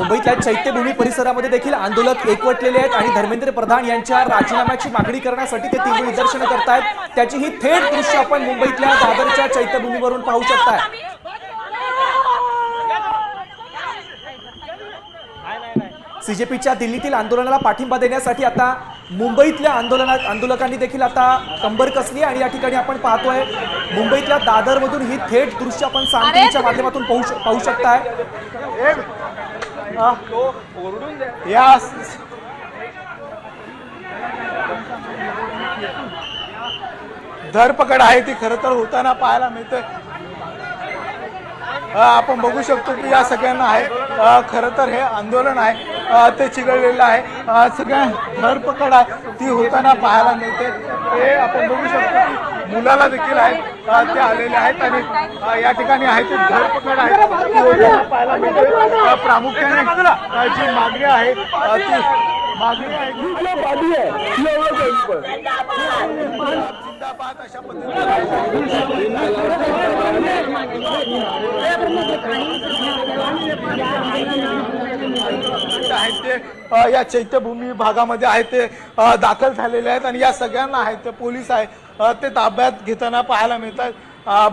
मुंबईतल्या चैत्यभूमी परिसरामध्ये देखील आंदोलक एकवटलेले आहेत आणि धर्मेंद्र प्रधान यांच्या राजीनाम्याची मागणी करण्यासाठी ते तीव्र निदर्शनं करतायत। त्याची ही थेट दृश्य आपण मुंबईतल्या दादरच्या चैत्यभूमीवरून पाहू शकताय। सीजेपीच्या दिल्लीतील आंदोलनाला पाठिंबा देण्यासाठी आता मुंबईतल्या आंदोलकांनी देखील आता कंबर कसली आणि या ठिकाणी आपण पाहतोय मुंबईतल्या दादरमधून ही थेट दृश्य आपण सांगलीच्या माध्यमातून पाहू शकताय। धरपकड आहे ती खरं तर होताना पाहायला मिळते। आपण बघू शकतो की या सगळ्यांना आहे खरं तर हे आंदोलन आहे ते चिघळलेलं आहे। सगळ्या धरपकड आहे ती होताना पाहायला मिळते। हे आपण बघू शकतो की मुलाला देखील आहे ते आलेले आहेत आणि या ठिकाणी आहे ती धरपकड आहे ती होताना पाहायला मिळते। प्रामुख्याने जी मागणी आहे ती मागणी आहे जिंदाबाद अशा आहेत ते या चैत्यभूमी भागामध्ये आहेत ते दाखल झालेले आहेत आणि या सगळ्यांना आहेत ते पोलीस आहेत ते ताब्यात घेताना पाहायला मिळतात।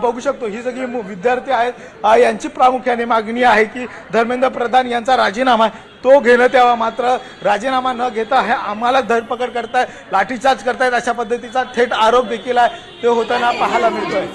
बघू शकतो ही सगळी विद्यार्थी आहेत यांची प्रामुख्याने मागणी आहे की धर्मेंद्र प्रधान यांचा राजीनामा तो घेण्यात यावा, मात्र राजीनामा न घेता हे आम्हाला धरपकड करतायत, लाठीचार्ज करतायत अशा पद्धतीचा थेट आरोप देखील आहे ते होताना पाहायला मिळतोय।